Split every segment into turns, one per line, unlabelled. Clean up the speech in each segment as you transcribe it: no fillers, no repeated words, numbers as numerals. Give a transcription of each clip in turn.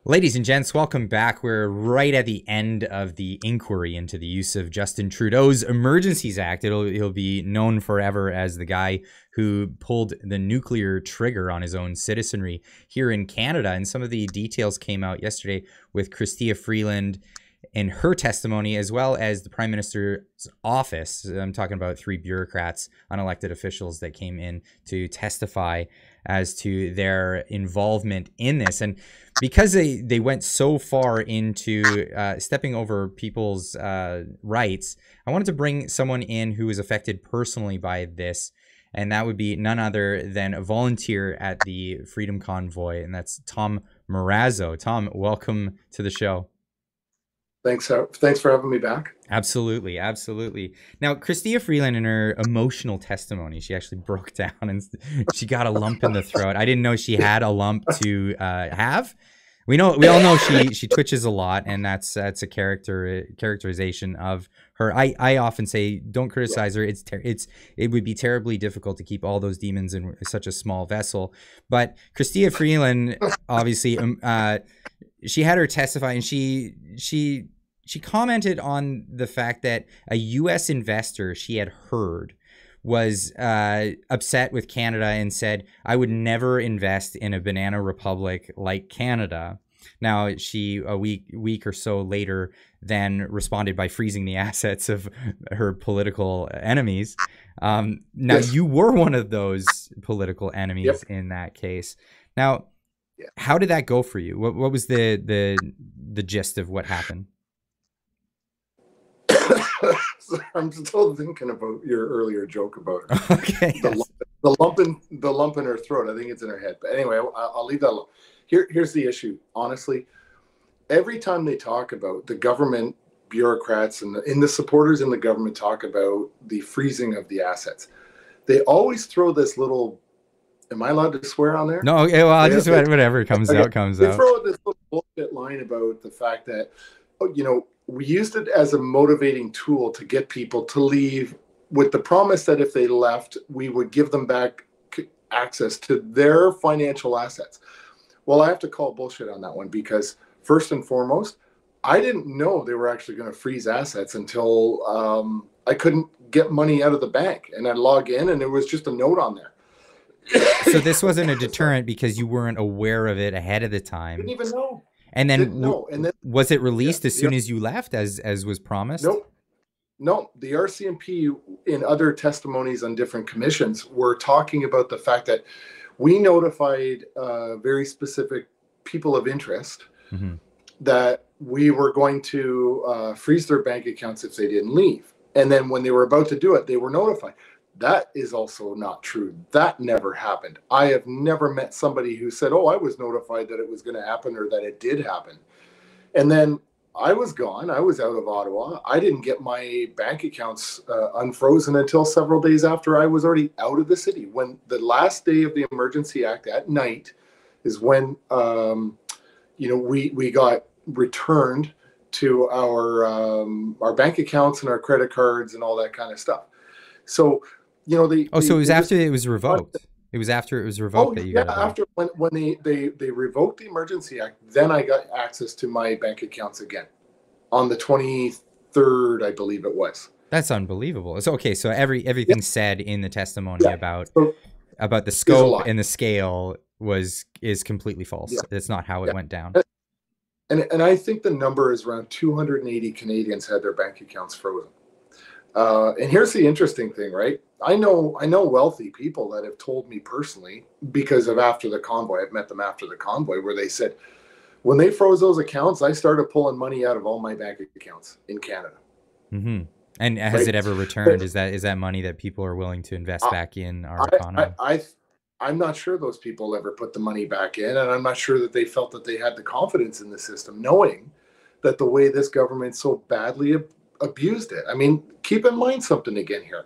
Ladies and gents, welcome back. We're right at the end of the inquiry into the use of Justin Trudeau's Emergencies Act. He'll be known forever as the guy who pulled the nuclear trigger on his own citizenry here in Canada. And some of the details came out yesterday with Chrystia Freeland in her testimony, as well as the Prime Minister's office. I'm talking about three bureaucrats, unelected officials that came in to testify as to their involvement in this. And because they went so far into stepping over people's rights, I wanted to bring someone in who was affected personally by this, and that would be none other than a volunteer at the Freedom Convoy, and that's Tom Marazzo. Tom, welcome to the show.
Thanks for having me back.
Absolutely, absolutely. Now, Chrystia Freeland, in her emotional testimony, she actually broke down and she got a lump in the throat. I didn't know she had a lump to have. We all know she twitches a lot, and that's a characterization of her. I often say, don't criticize her. It would be terribly difficult to keep all those demons in such a small vessel. But Chrystia Freeland, obviously, she had her testify, and she commented on the fact that a U.S. investor she had heard was upset with Canada and said, I would never invest in a banana republic like Canada. Now, she, a week or so later, then responded by freezing the assets of her political enemies. Now, yes. You were one of those political enemies in that case. Now, how did that go for you? What was the gist of what happened?
So I'm still thinking about your earlier joke about her.
Okay.
The lump in her throat. I think it's in her head. But anyway, I'll leave that alone. Here's the issue. Honestly, every time they talk about the government bureaucrats and the supporters in the government talk about the freezing of the assets, they always throw this little. Am I allowed to swear on there?
No. Okay. Well, just whatever comes out comes out.
They throw this little bullshit line about the fact that, we used it as a motivating tool to get people to leave, with the promise that if they left, we would give them back access to their financial assets. Well, I have to call bullshit on that one, because first and foremost, I didn't know they were actually going to freeze assets until I couldn't get money out of the bank, and I'd log in and there was just a note on there.
So this wasn't a deterrent because you weren't aware of it ahead of the time.
Didn't even know.
And then, was it released as soon as you left, as was promised?
Nope. No, the RCMP in other testimonies on different commissions were talking about the fact that we notified very specific people of interest that we were going to freeze their bank accounts if they didn't leave. And then when they were about to do it, they were notified. That is also not true. That never happened. I have never met somebody who said, oh, I was notified that it was going to happen or that it did happen. And then I was gone. I was out of Ottawa. I didn't get my bank accounts unfrozen until several days after I was already out of the city. When the last day of the Emergency Act at night is when, we got returned to our bank accounts and our credit cards and all that kind of stuff. So, so
it was after it was revoked. It was after it was revoked that you got it.
After when they revoked the Emergency Act, then I got access to my bank accounts again on the 23rd, I believe it was.
That's unbelievable. So okay, so everything said in the testimony about the scope and the scale is completely false. It's not how it went down.
And I think the number is around 280 Canadians had their bank accounts frozen. And here's the interesting thing, right? I know wealthy people that have told me personally, because of after the convoy, I've met them after the convoy, where they said, when they froze those accounts, I started pulling money out of all my bank accounts in Canada.
Mm-hmm. And has it ever returned? Is that money that people are willing to invest back in our economy?
I'm not sure those people ever put the money back in, and I'm not sure that they felt that they had the confidence in the system, knowing that the way this government so badly abused it. I mean, keep in mind something again here.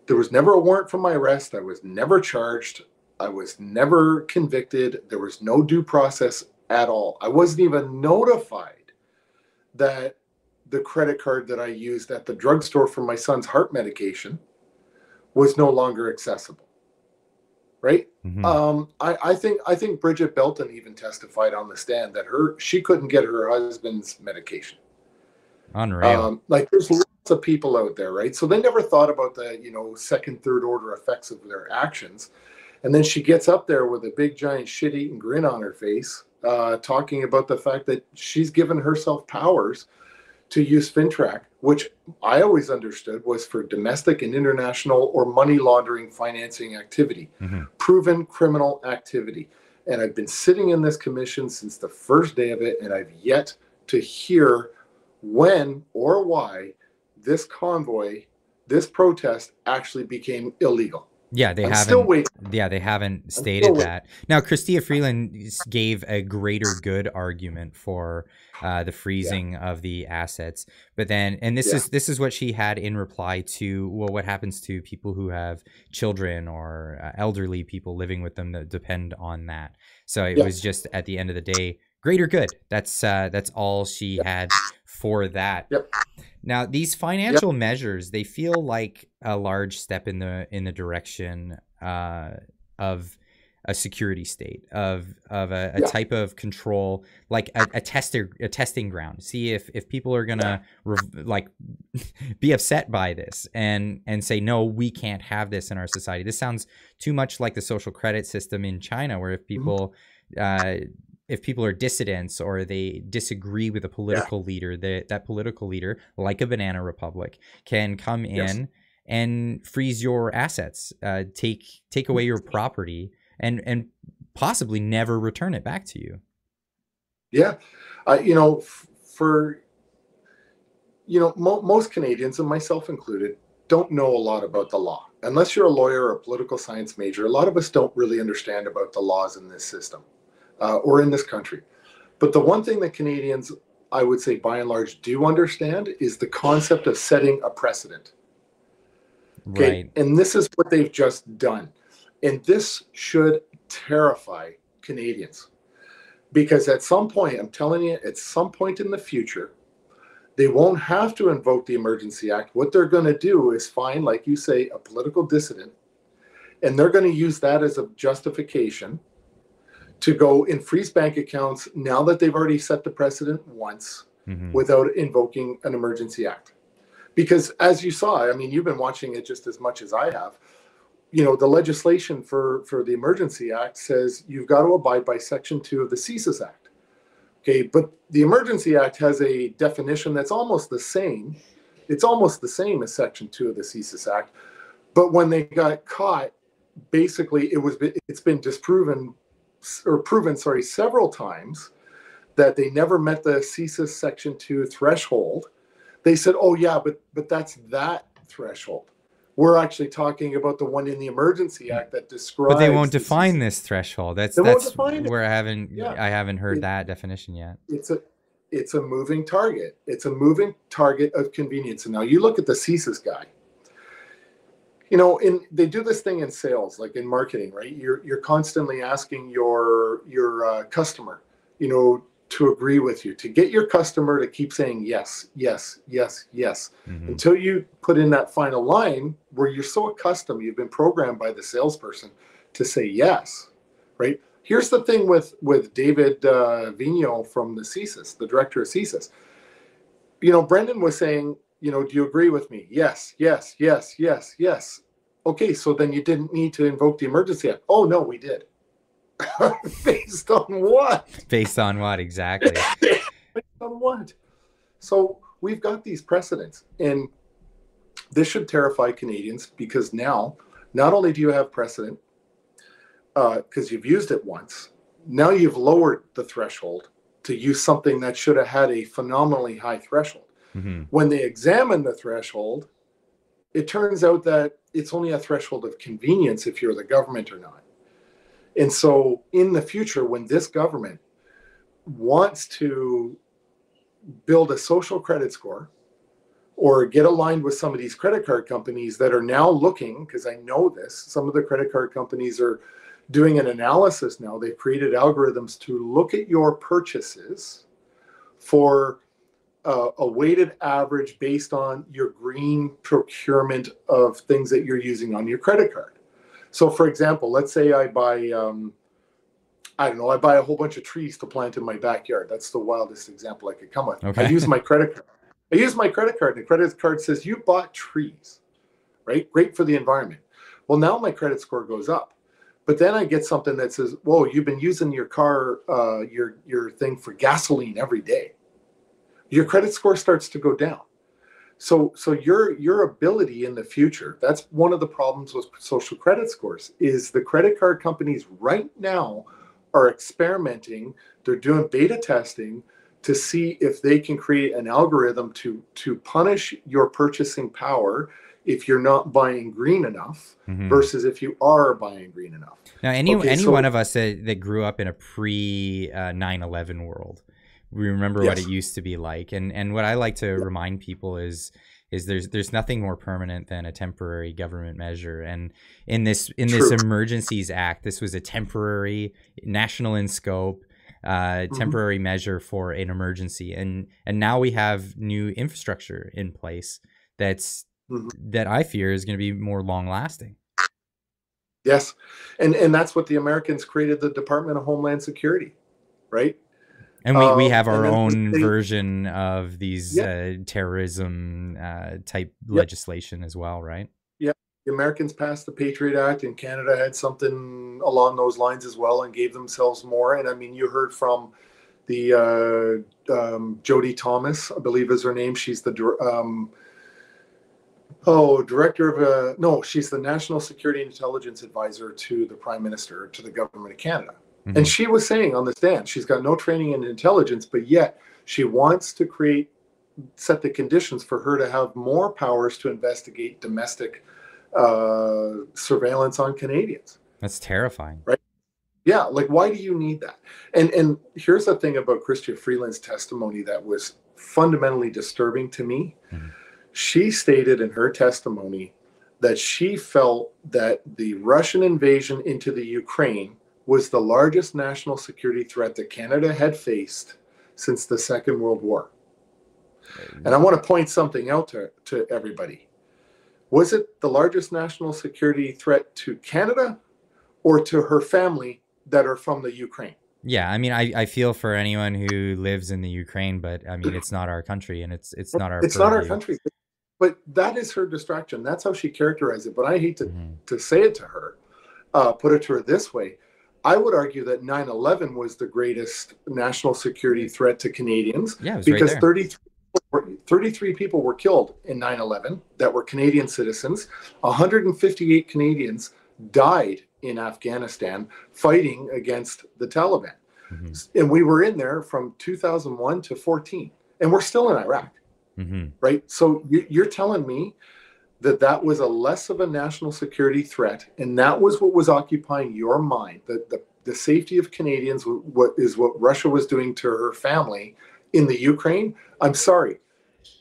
There was never a warrant for my arrest. I was never charged. I was never convicted. There was no due process at all. I wasn't even notified that the credit card that I used at the drugstore for my son's heart medication was no longer accessible. right?
Hmm.
I think Bridget Belton even testified on the stand that she couldn't get her husband's medication.
Unreal.
Like there's lots of people out there, right? So they never thought about the, second, third order effects of their actions. And then she gets up there with a big, giant, shit-eating grin on her face, talking about the fact that she's given herself powers to use FinTrack, which I always understood was for domestic and international or money laundering financing activity,
Hmm.
proven criminal activity. And I've been sitting in this commission since the first day of it, and I've yet to hear when or why this convoy, this protest actually became illegal.
Yeah, they
I'm still
haven't.
waiting.
Yeah, they haven't
I'm still
stated
waiting.
that. Now, Chrystia Freeland gave a greater good argument for the
Yeah,
freezing of the assets, but then, and this
yeah,
is what she had in reply to, well, what happens to people who have children or elderly people living with them that depend on that. So it
yeah,
was just at the end of the day, greater good. That's all she
yeah,
had for that.
yep,
Now, these
yep.
financial measures, they feel like a large step in the direction of a security state, of a
Yeah,
type of control, like a testing ground. See if people are
yeah.
gonna like be upset by this and say no, we can't have this in our society. This sounds too much like the social credit system in China, where
Mhm.
uh, if people are dissidents or they disagree with a
Yeah,
political leader, that political leader, like a banana republic, can come
yes.
in and freeze your assets, take away your property, and possibly never return it back to you.
Yeah. For, most Canadians, and myself included, don't know a lot about the law. Unless you're a lawyer or a political science major, a lot of us don't really understand about the laws in this system or in this country. But the one thing that Canadians, I would say by and large, do understand is the concept of setting a precedent. Okay.
Right.
And this is what they've just done. And this should terrify Canadians because at some point, I'm telling you, at some point in the future, they won't have to invoke the Emergency Act. What they're going to do is find, like you say, a political dissident, and they're going to use that as a justification to go and freeze bank accounts now that they've already set the precedent once
Hmm.
without invoking an Emergency Act. Because as you saw, I mean, you've been watching it just as much as I have. The legislation for the Emergency Act says you've got to abide by Section 2 of the CSIS Act. Okay, but the Emergency Act has a definition that's almost the same. It's almost the same as Section 2 of the CSIS Act. But when they got caught, basically it's been disproven or proven, sorry, several times that they never met the CSIS Section 2 threshold. They said, oh yeah, but that's that threshold. We're actually talking about the one in the Emergency Act that
But they won't
describes the
define
CSIS.
this threshold. That's
They won't
that's
define it.
where
Yeah,
I haven't heard
it,
that definition yet.
it's a moving target. It's a moving target of convenience. And now you look at the CSIS guy. They do this thing in sales, like in marketing, right? You're constantly asking your customer, to agree with you, to get your customer to keep saying yes, yes, yes, yes,
Hmm.
until you put in that final line where you're so accustomed, you've been programmed by the salesperson to say yes, right? Here's the thing with David Vigneault from the CSIS, the director of CSIS. Brendan was saying, do you agree with me? Yes, yes, yes, yes, yes. Okay, so then you didn't need to invoke the Emergency Act. Oh, no, we did. Based on what?
Based on what exactly?
Based on what? So we've got these precedents, and this should terrify Canadians because now, not only do you have precedent, because you've used it once, now you've lowered the threshold to use something that should have had a phenomenally high threshold.
Hmm.
When they examine the threshold, it turns out that it's only a threshold of convenience if you're the government or not. And so in the future, when this government wants to build a social credit score or get aligned with some of these credit card companies that are now looking, because I know this, some of the credit card companies are doing an analysis now. They've created algorithms to look at your purchases for a weighted average based on your green procurement of things that you're using on your credit card. So, for example, let's say I buy, I don't know, I buy a whole bunch of trees to plant in my backyard. That's the wildest example I could come with.
Okay.
I use my credit card. And the credit card says, you bought trees, right? Great for the environment. Well, now my credit score goes up. But then I get something that says, whoa, you've been using your car, your thing for gasoline every day. Your credit score starts to go down. So your ability in the future, that's one of the problems with social credit scores, is the credit card companies right now are experimenting. They're doing beta testing to see if they can create an algorithm to punish your purchasing power if you're not buying green enough versus if you are buying green enough.
Now, any one of us that grew up in a pre 9/11 world, we remember what it used to be like. And what I like to remind people is there's nothing more permanent than a temporary government measure. And in this Emergencies Act, this was a temporary, national in scope, temporary measure for an emergency. And now we have new infrastructure in place that I fear is going to be more long lasting.
Yes. And that's what the Americans created, the Department of Homeland Security, right?
And we have our own version of these terrorism type legislation as well, right? Yeah.
The Americans passed the Patriot Act, and Canada had something along those lines as well and gave themselves more. And I mean, you heard from the Jody Thomas, I believe is her name. She's the director of she's the National Security and Intelligence Advisor to the Prime Minister, to the Government of Canada. And she was saying on the stand, she's got no training in intelligence, but yet she wants to set the conditions for her to have more powers to investigate domestic surveillance on Canadians.
That's terrifying.
Right? Yeah. Like, why do you need that? And here's the thing about Chrystia Freeland's testimony that was fundamentally disturbing to me. She stated in her testimony that she felt that the Russian invasion into the Ukraine was the largest national security threat that Canada had faced since the Second World War. And I want to point something out to everybody. Was it the largest national security threat to Canada or to her family that are from the Ukraine?
Yeah, I mean, I feel for anyone who lives in the Ukraine, but I mean, it's not our country, and it's not our.
It's not our country, but that is her distraction. That's how she characterized it. But I hate to say it to her, put it to her this way. I would argue that 9/11 was the greatest national security threat to Canadians, because 33 people were killed in 9/11 that were Canadian citizens. 158 Canadians died in Afghanistan fighting against the Taliban. And we were in there from 2001 to 14, and we're still in Iraq, right? So you're telling me that was a less of a national security threat, and that was what was occupying your mind, the safety of Canadians, what Russia was doing to her family in the Ukraine? I'm sorry.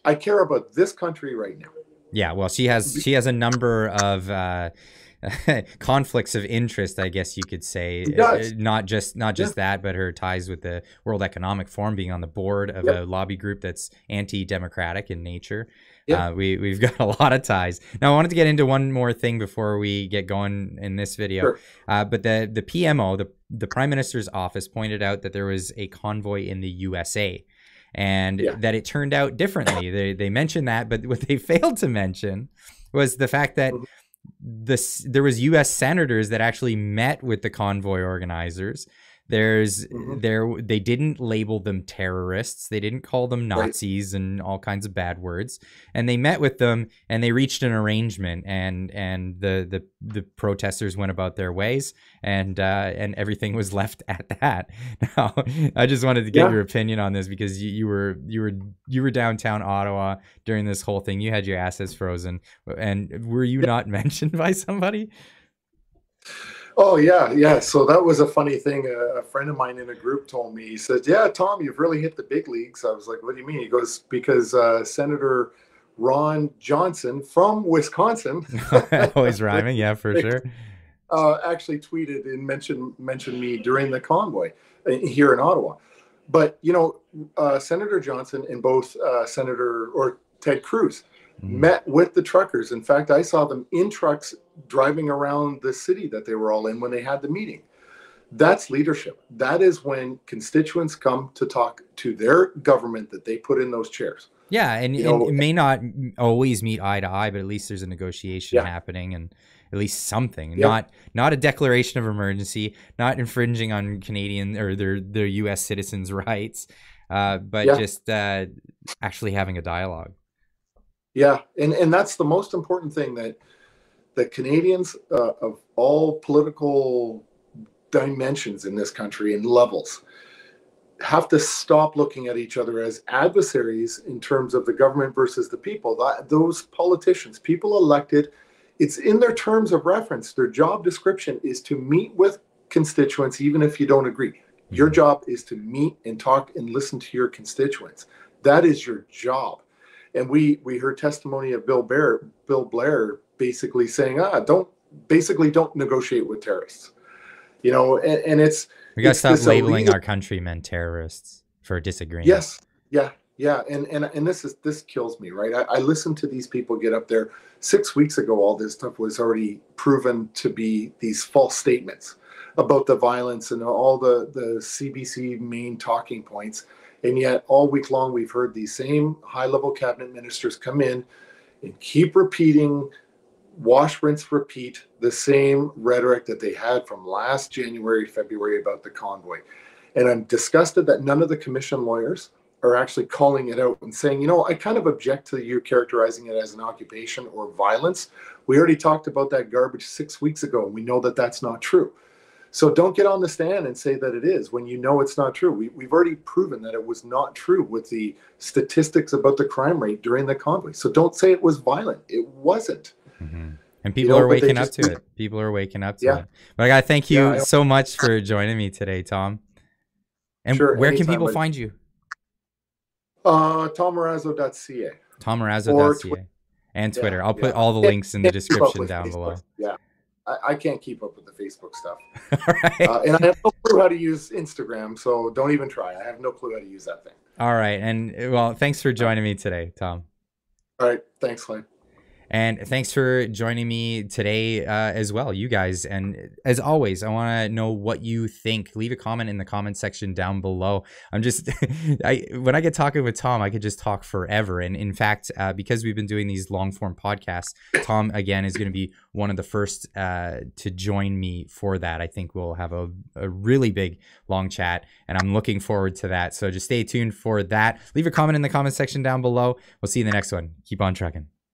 I care about this country right now.
Yeah, well, she has a number of conflicts of interest, I guess you could say. Not just that, but her ties with the World Economic Forum, being on the board of a lobby group that's anti-democratic in nature. We've got a lot of ties. Now, I wanted to get into one more thing before we get going in this video. But the PMO, the Prime Minister's office, pointed out that there was a convoy in the USA, and that it turned out differently. They mentioned that, but what they failed to mention was the fact that there was U.S. senators that actually met with the convoy organizers. They didn't label them terrorists. They didn't call them Nazis and all kinds of bad words. And they met with them and they reached an arrangement. And the protesters went about their ways, and everything was left at that. Now, I just wanted to get your opinion on this, because you were downtown Ottawa during this whole thing. You had your assets frozen, and were you not mentioned by somebody?
Oh, yeah. So that was a funny thing. A friend of mine in a group told me, he said, yeah, Tom, you've really hit the big leagues. I was like, what do you mean? He goes, because Senator Ron Johnson from Wisconsin.
Always rhyming. Yeah, for sure.
Actually tweeted and mentioned me during the convoy here in Ottawa. But, Senator Johnson and both Ted Cruz met with the truckers. In fact, I saw them in trucks driving around the city that they were all in when they had the meeting. That's leadership. That is when constituents come to talk to their government that they put in those chairs.
Yeah, and it may not always meet eye to eye, but at least there's a negotiation happening, and at least something. Not a declaration of emergency, not infringing on Canadian or their U.S. citizens' rights, but just actually having a dialogue. Yeah,
and that's the most important thing, that Canadians of all political dimensions in this country and levels have to stop looking at each other as adversaries in terms of the government versus the people. Those politicians, people elected, it's in their terms of reference. Their job description is to meet with constituents, even if you don't agree. Your job is to meet and talk and listen to your constituents. That is your job. And we heard testimony of Bill Blair basically saying, don't negotiate with terrorists. You know, and it's,
we got to stop labeling our countrymen terrorists for disagreeing.
Yes. Yeah. And this kills me, right? I listened to these people get up there 6 weeks ago. All this stuff was already proven to be these false statements about the violence and all the CBC main talking points. And yet all week long, we've heard these same high-level cabinet ministers come in and keep repeating, wash, rinse, repeat the same rhetoric that they had from last January, February about the convoy. And I'm disgusted that none of the commission lawyers are actually calling it out and saying, you know, I kind of object to you characterizing it as an occupation or violence. We already talked about that garbage 6 weeks ago, and we know that that's not true. So don't get on the stand and say that it is when you know it's not true. We've already proven that it was not true with the statistics about the crime rate during the convoy. So don't say it was violent. It wasn't.
Mm-hmm. And people are waking up to it. People are waking up to it. But I got to thank you so much for joining me today, Tom. And where can people find you?
TomMarazzo.ca.
TomMarazzo.ca. And Twitter. I'll put all the links in the description down below.
Yeah. I can't keep up with the Facebook stuff.
All right.
And I have no clue how to use Instagram, so don't even try. I have no clue how to use that thing.
All right. And, well, thanks for joining me today, Tom.
All right. Thanks, Clay.
And thanks for joining me today as well, you guys. And as always, I want to know what you think. Leave a comment in the comment section down below. I'm just, when I get talking with Tom, I could just talk forever. And in fact, because we've been doing these long form podcasts, Tom, again, is going to be one of the first to join me for that. I think we'll have a really big long chat, and I'm looking forward to that. So just stay tuned for that. Leave a comment in the comment section down below. We'll see you in the next one. Keep on trucking.